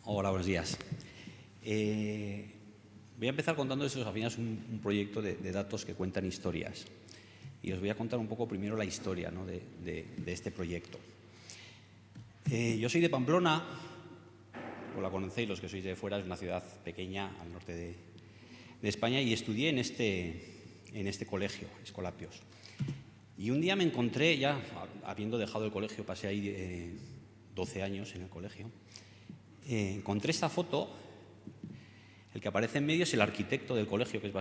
Hola, buenos días. Voy a empezar contando eso. Al final es un proyecto de datos que cuentan historias. Y os voy a contar un poco primero la historia, ¿no?, de este proyecto. Yo soy de Pamplona, o la conocéis los que sois de fuera, es una ciudad pequeña al norte de España, y estudié en este colegio, Escolapios. Y un día me encontré, ya habiendo dejado el colegio, pasé ahí 12 años en el colegio, encontré esta foto. El que aparece en medio es el arquitecto del colegio, que es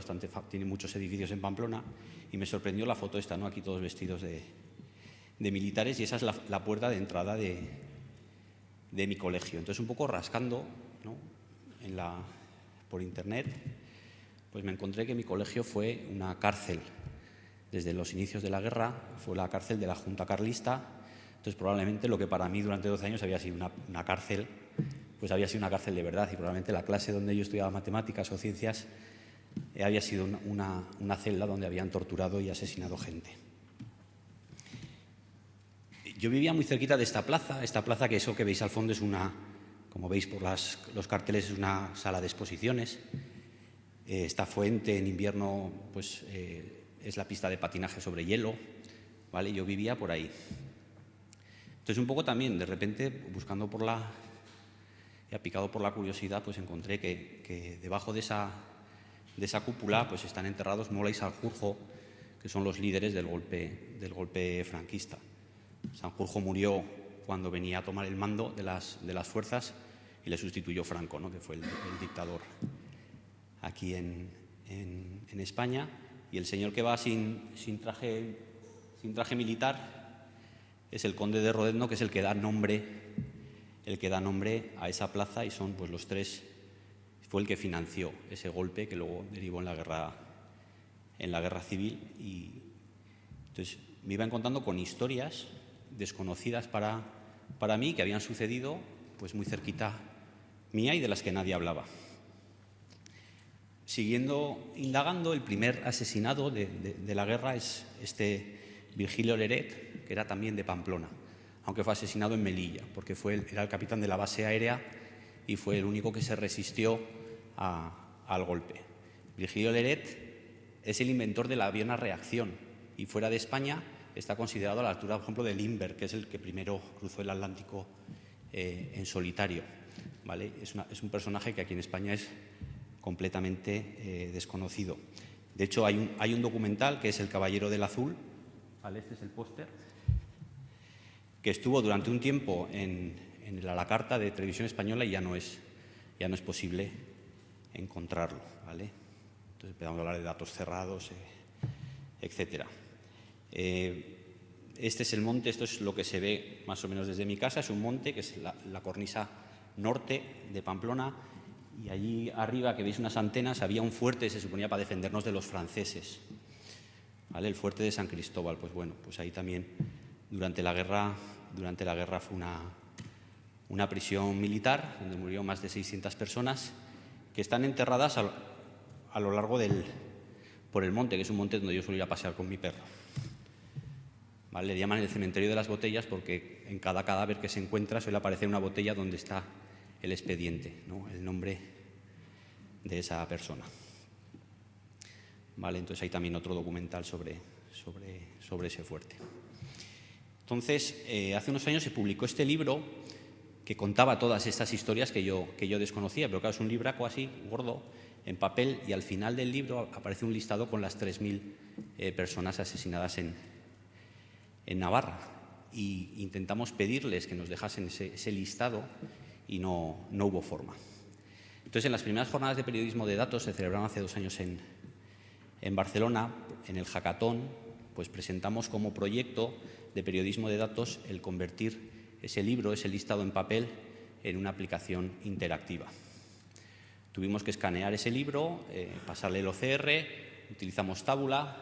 tiene muchos edificios en Pamplona, y me sorprendió la foto esta, ¿no? Aquí todos vestidos de militares, y esa es la puerta de entrada de mi colegio. Entonces, un poco rascando, ¿no?, por internet, pues me encontré que mi colegio fue una cárcel. Desde los inicios de la guerra fue la cárcel de la Junta Carlista. Entonces, probablemente lo que para mí durante 12 años había sido una cárcel, pues había sido una cárcel de verdad, y probablemente la clase donde yo estudiaba matemáticas o ciencias había sido una celda donde habían torturado y asesinado gente. Yo vivía muy cerquita de esta plaza que eso que veis al fondo es como veis por los carteles, es una sala de exposiciones. Esta fuente en invierno pues es la pista de patinaje sobre hielo, ¿vale? Yo vivía por ahí. Entonces, un poco también, de repente, buscando picado por la curiosidad, pues encontré que debajo de esa cúpula pues están enterrados Mola y Sanjurjo, que son los líderes del golpe franquista. Sanjurjo murió cuando venía a tomar el mando de las fuerzas y le sustituyó Franco, ¿no?, que fue el dictador aquí en España. Y el señor que va sin traje militar es el conde de Rodezno, que es el que da nombre a esa plaza, y son pues los tres. Fue el que financió ese golpe que luego derivó en la guerra civil. Y entonces me iba encontrando con historias desconocidas para mí, que habían sucedido pues muy cerquita mía y de las que nadie hablaba. Siguiendo indagando, el primer asesinado de la guerra es este Virgilio Leret, que era también de Pamplona, aunque fue asesinado en Melilla, porque era el capitán de la base aérea y fue el único que se resistió al golpe. Virgilio Leret es el inventor del avión a reacción, y fuera de España está considerado a la altura, por ejemplo, de Lindbergh, que es el que primero cruzó el Atlántico en solitario, ¿vale? Es un personaje que aquí en España es completamente desconocido. De hecho, hay un documental que es El Caballero del Azul, ¿vale? Este es el póster, que estuvo durante un tiempo en la carta de Televisión Española, y ya no es posible encontrarlo, ¿vale? Entonces empezamos a hablar de datos cerrados, etcétera. Este es el monte, esto es lo que se ve más o menos desde mi casa. Es un monte que es la cornisa norte de Pamplona, y allí arriba, que veis unas antenas, había un fuerte, se suponía, para defendernos de los franceses, ¿vale? El fuerte de San Cristóbal. Pues bueno, pues ahí también durante la guerra fue una prisión militar donde murieron más de 600 personas, que están enterradas a lo largo por el monte, que es un monte donde yo suelo ir a pasear con mi perro, ¿vale? Le llaman el cementerio de las botellas porque en cada cadáver que se encuentra suele aparecer una botella donde está el expediente, ¿no?, el nombre de esa persona, ¿vale? Entonces hay también otro documental sobre ese fuerte. Entonces, hace unos años se publicó este libro que contaba todas estas historias que yo desconocía, pero claro, es un libraco así, gordo, en papel, y al final del libro aparece un listado con las 3.000 personas asesinadas en Navarra. Y intentamos pedirles que nos dejasen ese listado y no hubo forma. Entonces, en las primeras jornadas de periodismo de datos, se celebraron hace 2 años en Barcelona, en el Hackathon, pues presentamos como proyecto de periodismo de datos el convertir ese libro, ese listado en papel, en una aplicación interactiva. Tuvimos que escanear ese libro, pasarle el OCR, utilizamos Tabula,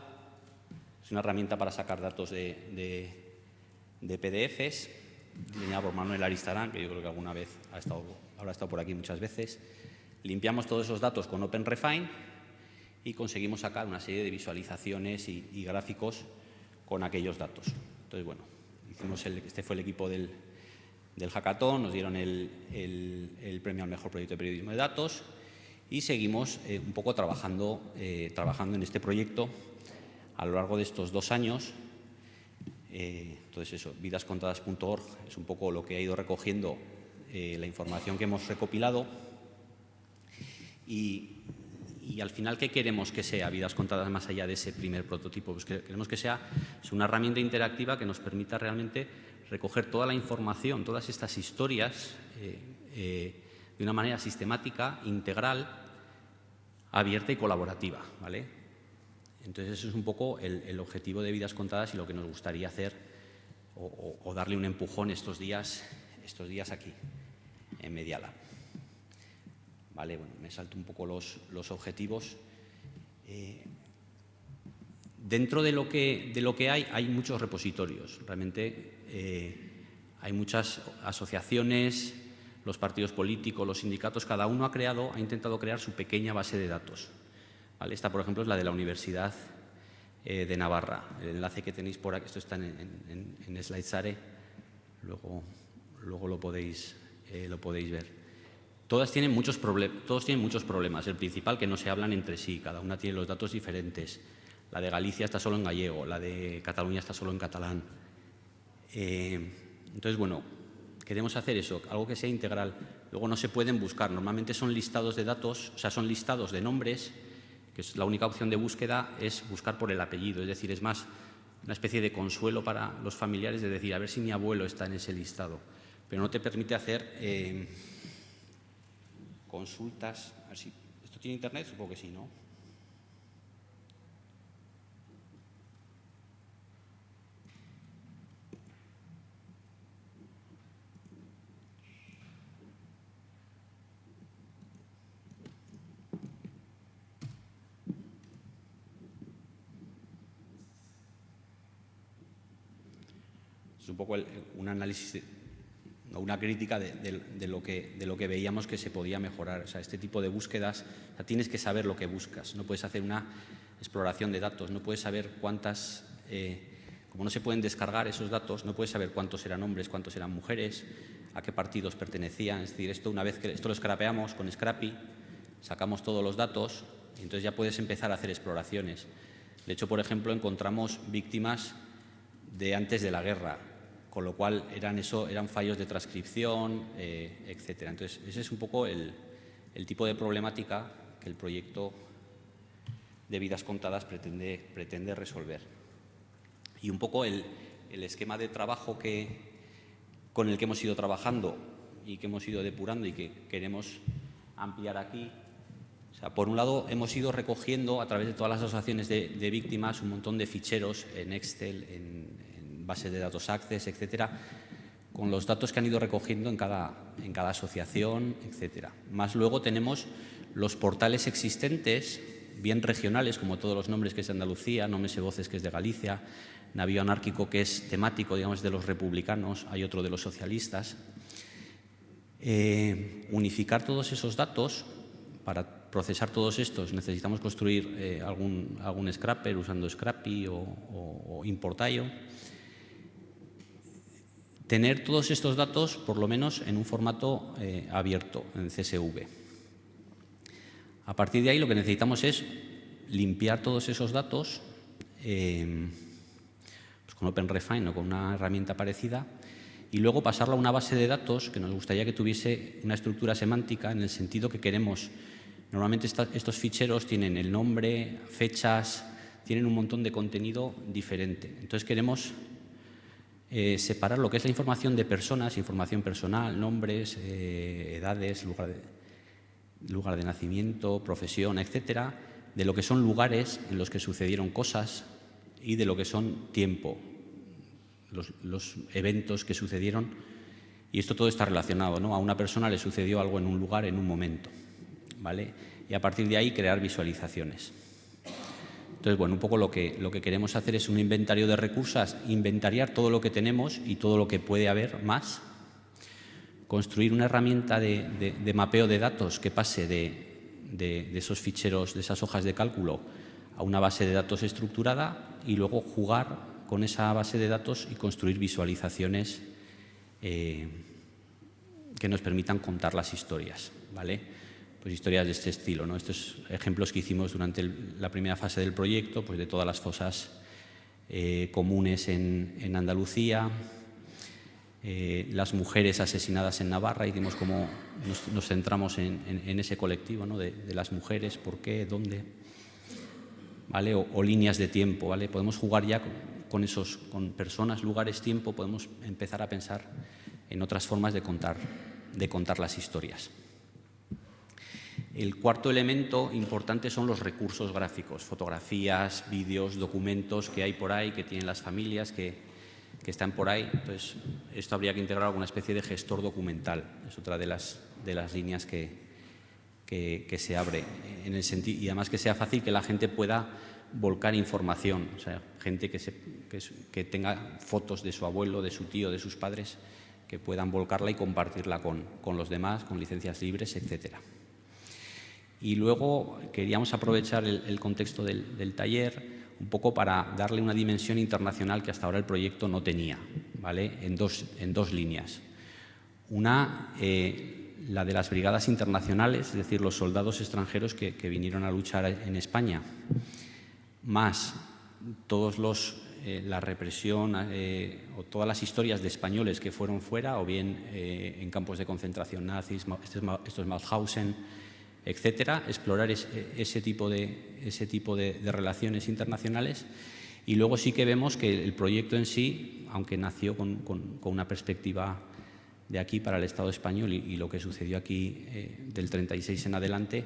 es una herramienta para sacar datos de PDFs, diseñada por Manuel Aristarán, que yo creo que alguna vez habrá estado por aquí muchas veces. Limpiamos todos esos datos con OpenRefine y conseguimos sacar una serie de visualizaciones y gráficos con aquellos datos. Entonces, bueno, este fue el equipo del del hackathon, nos dieron el premio al mejor proyecto de periodismo de datos y seguimos un poco trabajando en este proyecto a lo largo de estos 2 años. Entonces eso, vidascontadas.org es un poco lo que ha ido recogiendo la información que hemos recopilado y al final, ¿qué queremos que sea Vidas Contadas más allá de ese primer prototipo? Pues queremos que sea una herramienta interactiva que nos permita realmente recoger toda la información, todas estas historias de una manera sistemática, integral, abierta y colaborativa, ¿vale? Entonces, eso es un poco el objetivo de Vidas Contadas y lo que nos gustaría hacer o darle un empujón estos días aquí, en Media Lab. Vale, bueno, me salto un poco los objetivos. Dentro de lo que hay muchos repositorios. Realmente hay muchas asociaciones, los partidos políticos, los sindicatos, cada uno ha intentado crear su pequeña base de datos. ¿Vale? Esta, por ejemplo, es la de la Universidad de Navarra. El enlace que tenéis por aquí, esto está en Slideshare, luego lo podéis ver. Todos tienen muchos problemas. El principal, que no se hablan entre sí, cada una tiene los datos diferentes. La de Galicia está solo en gallego, la de Cataluña está solo en catalán. Entonces, bueno, queremos hacer eso, algo que sea integral. Luego no se pueden buscar, normalmente son listados de datos, o sea, son listados de nombres, que es la única opción de búsqueda es buscar por el apellido, es decir, es más una especie de consuelo para los familiares de decir, a ver si mi abuelo está en ese listado. Pero no te permite hacer consultas, así. ¿Esto tiene internet? Supongo que sí, ¿no? Es un poco un análisis, una crítica de lo que veíamos que se podía mejorar. O sea, este tipo de búsquedas, o sea, tienes que saber lo que buscas. No puedes hacer una exploración de datos, no puedes saber cuántas, como no se pueden descargar esos datos, no puedes saber cuántos eran hombres, cuántos eran mujeres, a qué partidos pertenecían. Es decir, una vez que esto lo scrapeamos con Scrappy, sacamos todos los datos y entonces ya puedes empezar a hacer exploraciones. De hecho, por ejemplo, encontramos víctimas de antes de la guerra, con lo cual eran fallos de transcripción, etcétera. Entonces, ese es un poco el tipo de problemática que el proyecto de Vidas Contadas pretende resolver. Y un poco el esquema de trabajo con el que hemos ido trabajando y que hemos ido depurando y que queremos ampliar aquí. O sea, por un lado, hemos ido recogiendo a través de todas las asociaciones de víctimas un montón de ficheros en Excel, en bases de datos Access, etcétera, con los datos que han ido recogiendo en cada asociación, etcétera. Más luego tenemos los portales existentes, bien regionales, como todos los nombres que es de Andalucía, Nombres y Voces, que es de Galicia, Navío Anárquico, que es temático, digamos, de los republicanos, hay otro de los socialistas. Unificar todos esos datos, para procesar todos estos necesitamos construir algún scrapper usando Scrappy o Importaio. Tener todos estos datos, por lo menos, en un formato abierto, en CSV. A partir de ahí, lo que necesitamos es limpiar todos esos datos pues con OpenRefine o con una herramienta parecida y luego pasarlo a una base de datos que nos gustaría que tuviese una estructura semántica en el sentido que queremos. Normalmente estos ficheros tienen el nombre, fechas, tienen un montón de contenido diferente. Entonces queremos separar lo que es la información de personas, información personal, nombres, edades, lugar de nacimiento, profesión, etcétera, de lo que son lugares en los que sucedieron cosas y de lo que son tiempo, los eventos que sucedieron. Y esto todo está relacionado, ¿no? A una persona le sucedió algo en un lugar, en un momento, ¿vale? Y a partir de ahí crear visualizaciones. Entonces, bueno, un poco lo que queremos hacer es un inventario de recursos, inventariar todo lo que tenemos y todo lo que puede haber más, construir una herramienta de mapeo de datos que pase de esos ficheros, de esas hojas de cálculo, a una base de datos estructurada y luego jugar con esa base de datos y construir visualizaciones que nos permitan contar las historias, ¿vale? Pues historias de este estilo, ¿no? Estos ejemplos que hicimos durante la primera fase del proyecto, pues de todas las fosas comunes en Andalucía, las mujeres asesinadas en Navarra, y vimos cómo nos centramos en ese colectivo, ¿no? de las mujeres, por qué, dónde, ¿vale? O líneas de tiempo, ¿vale? Podemos jugar ya con personas, lugares, tiempo, podemos empezar a pensar en otras formas de contar las historias. El cuarto elemento importante son los recursos gráficos, fotografías, vídeos, documentos que hay por ahí, que tienen las familias, que están por ahí. Entonces, esto habría que integrar alguna especie de gestor documental. Es otra de las líneas que se abre, en el sentido, y además que sea fácil que la gente pueda volcar información, o sea, gente que tenga fotos de su abuelo, de su tío, de sus padres, que puedan volcarla y compartirla con los demás, con licencias libres, etcétera. Y luego queríamos aprovechar el contexto del taller un poco para darle una dimensión internacional que hasta ahora el proyecto no tenía, ¿vale? En dos líneas. Una, la de las brigadas internacionales, es decir, los soldados extranjeros que vinieron a luchar en España, más la represión o todas las historias de españoles que fueron fuera, o bien en campos de concentración nazis, estos Mauthausen, etcétera, explorar ese tipo de relaciones internacionales. Y luego sí que vemos que el proyecto en sí, aunque nació con una perspectiva de aquí para el Estado español y lo que sucedió aquí del 36 en adelante,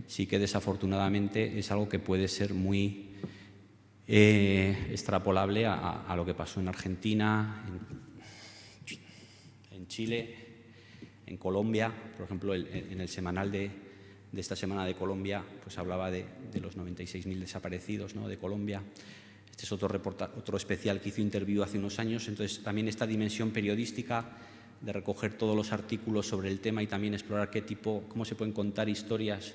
sí que desafortunadamente es algo que puede ser muy extrapolable a lo que pasó en Argentina, en Chile, en Colombia. Por ejemplo, en el semanal de esta semana de Colombia, pues hablaba de los 96.000 desaparecidos, ¿no?, de Colombia. Este es otro especial que hizo Interview hace unos años. Entonces, también esta dimensión periodística de recoger todos los artículos sobre el tema y también explorar cómo se pueden contar historias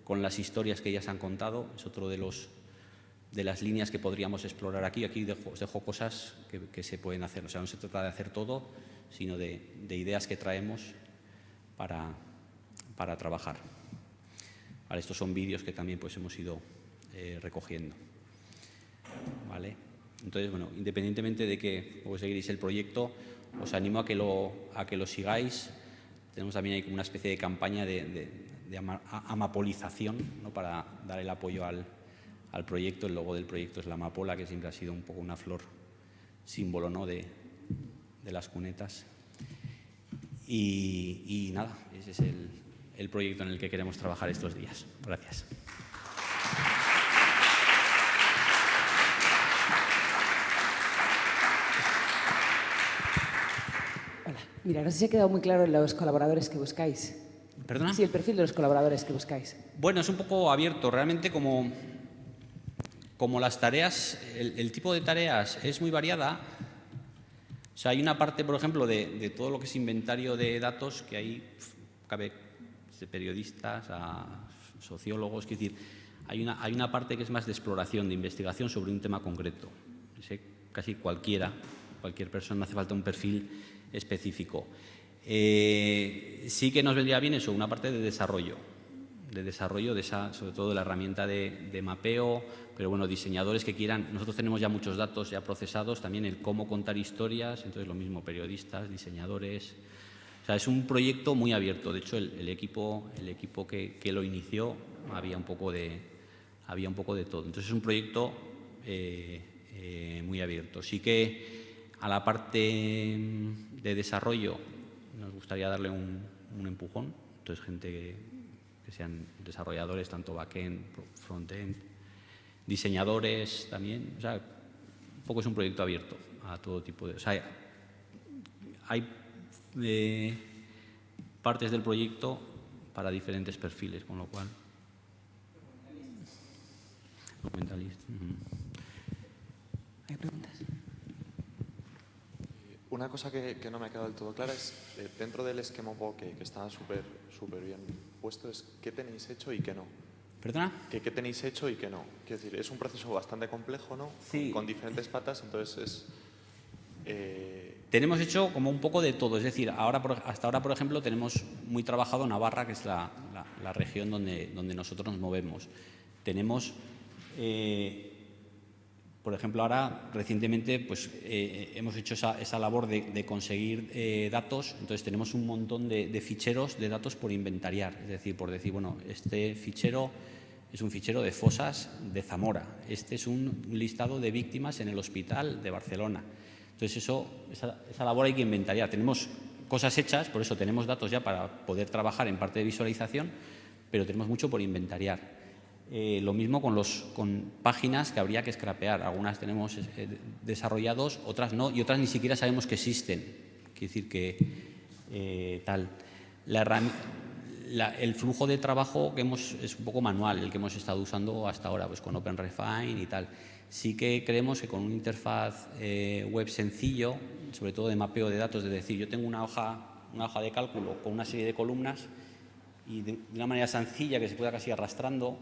con las historias que ya se han contado, es otro de las líneas que podríamos explorar aquí. Aquí os dejo cosas que se pueden hacer. O sea, no se trata de hacer todo, sino de ideas que traemos para trabajar. Vale, estos son vídeos que también pues hemos ido recogiendo. ¿Vale? Entonces, bueno, independientemente de que luego seguiréis el proyecto, os animo a que lo sigáis. Tenemos también ahí como una especie de campaña de amapolización, ¿no?, para dar el apoyo al proyecto. El logo del proyecto es la amapola, que siempre ha sido un poco una flor símbolo, ¿no?, de las cunetas. Y nada, ese es el proyecto en el que queremos trabajar estos días. Gracias. Hola. Mira, no sé si ha quedado muy claro los colaboradores que buscáis. ¿Perdona? Sí, el perfil de los colaboradores que buscáis. Bueno, es un poco abierto. Realmente, como las tareas, el tipo de tareas es muy variada. O sea, hay una parte, por ejemplo, de todo lo que es inventario de datos, que ahí cabe de periodistas a sociólogos. Es decir, hay una parte que es más de exploración, de investigación sobre un tema concreto. Casi cualquier persona, no hace falta un perfil específico. Sí que nos vendría bien eso, una parte de desarrollo sobre todo de la herramienta de mapeo, pero bueno, diseñadores que quieran. Nosotros tenemos ya muchos datos ya procesados, también el cómo contar historias, entonces lo mismo, periodistas, diseñadores. O sea, es un proyecto muy abierto. De hecho, el equipo que lo inició había un poco de todo. Entonces es un proyecto muy abierto. Sí que a la parte de desarrollo nos gustaría darle un empujón. Entonces, gente que sean desarrolladores, tanto backend, frontend, diseñadores también. O sea, un poco es un proyecto abierto a todo tipo de... O sea, hay partes del proyecto para diferentes perfiles, con lo cual... Documentalista. ¿Hay preguntas? Una cosa que no me ha quedado del todo clara es, dentro del esquema un poco que está súper bien puesto, es qué tenéis hecho y qué no. ¿Perdona? ¿Qué tenéis hecho y qué no? Quiero decir, es un proceso bastante complejo, ¿no? Sí. Con diferentes patas, entonces es... Tenemos hecho como un poco de todo, es decir, hasta ahora, por ejemplo, tenemos muy trabajado Navarra, que es la región donde nosotros nos movemos. Tenemos, por ejemplo, ahora recientemente pues, hemos hecho esa labor de conseguir datos, entonces tenemos un montón de ficheros de datos por inventariar, es decir, por decir, bueno, este fichero es un fichero de fosas de Zamora, este es un listado de víctimas en el hospital de Barcelona. Entonces, esa labor hay que inventariar. Tenemos cosas hechas, por eso tenemos datos ya para poder trabajar en parte de visualización, pero tenemos mucho por inventariar. Lo mismo con páginas que habría que scrapear. Algunas tenemos desarrollados, otras no, y otras ni siquiera sabemos que existen. Quiere decir que tal. El flujo de trabajo que es un poco manual, el que hemos estado usando hasta ahora, pues con OpenRefine y tal. Sí que creemos que con una interfaz web sencillo, sobre todo de mapeo de datos, es decir, yo tengo una hoja de cálculo con una serie de columnas y de una manera sencilla que se pueda casi arrastrando,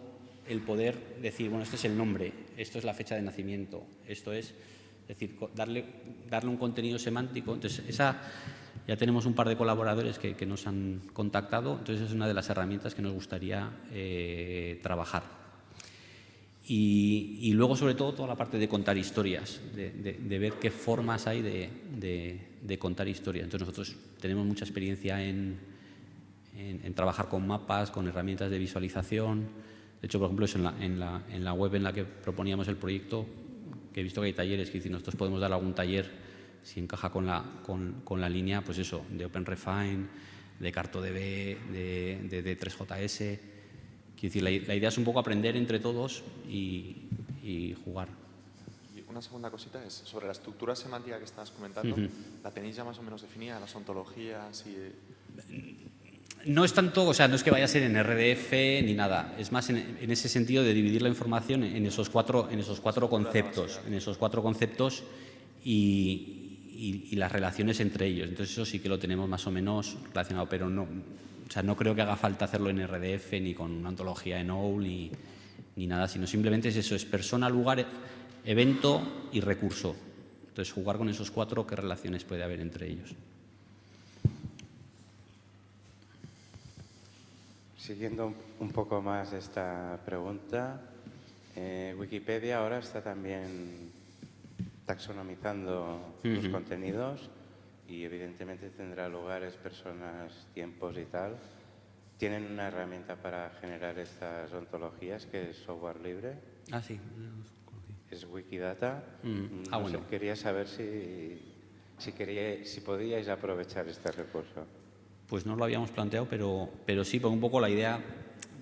el poder decir, bueno, esto es el nombre, esto es la fecha de nacimiento, esto es decir, darle un contenido semántico. Entonces, ya tenemos un par de colaboradores que nos han contactado, entonces es una de las herramientas que nos gustaría trabajar. Y luego, sobre todo, toda la parte de contar historias, de ver qué formas hay de contar historias. Entonces, nosotros tenemos mucha experiencia en trabajar con mapas, con herramientas de visualización. De hecho, por ejemplo, eso en la web en la que proponíamos el proyecto, que he visto que hay talleres, que dicen, nosotros podemos dar algún taller si encaja con la línea, pues eso, de OpenRefine, de CartoDB, de 3JS. Quiero decir, la idea es un poco aprender entre todos y jugar. Y una segunda cosita es sobre la estructura semántica que estabas comentando. ¿La tenéis ya más o menos definida, las ontologías? No es tanto, o sea, no es que vaya a ser en RDF ni nada. Es más en ese sentido de dividir la información en esos cuatro conceptos y las relaciones entre ellos. Entonces eso sí que lo tenemos más o menos relacionado, pero no, o sea, no creo que haga falta hacerlo en RDF ni con una ontología en OWL ni nada, sino simplemente es eso, es persona, lugar, evento y recurso. Entonces jugar con esos cuatro, qué relaciones puede haber entre ellos. Siguiendo un poco más esta pregunta, Wikipedia ahora está también taxonomizando los contenidos y evidentemente tendrá lugares, personas, tiempos y tal. ¿Tienen una herramienta para generar estas ontologías que es software libre? Ah, sí. Es Wikidata. Bueno. Quería saber si podíais aprovechar este recurso. Pues no lo habíamos planteado, pero sí, porque un poco la idea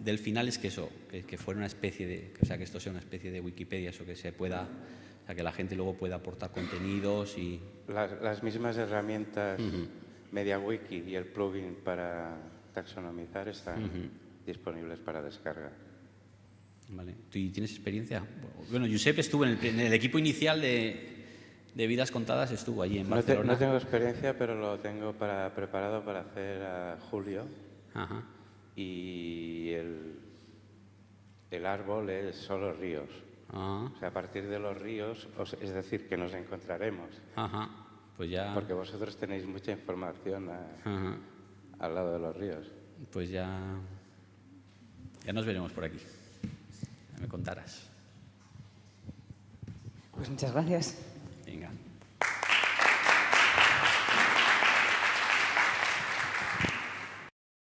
del final es que eso, que fuera una especie de, o sea, que esto sea una especie de Wikipedia, eso que se pueda, o sea, que la gente luego pueda aportar contenidos y... Las mismas herramientas MediaWiki y el plugin para taxonomizar están disponibles para descarga. Vale. ¿Tú tienes experiencia? Bueno, Josep estuvo en el equipo inicial de Vidas Contadas, estuvo allí en Barcelona. No tengo experiencia, pero lo tengo preparado para hacer a julio. Ajá. Y el árbol es solo ríos. Ah. O sea, a partir de los ríos, es decir, que nos encontraremos. Ajá. Pues ya... Porque vosotros tenéis mucha información al lado de los ríos. Pues ya nos veremos por aquí. Ya me contarás. Pues muchas gracias. Venga.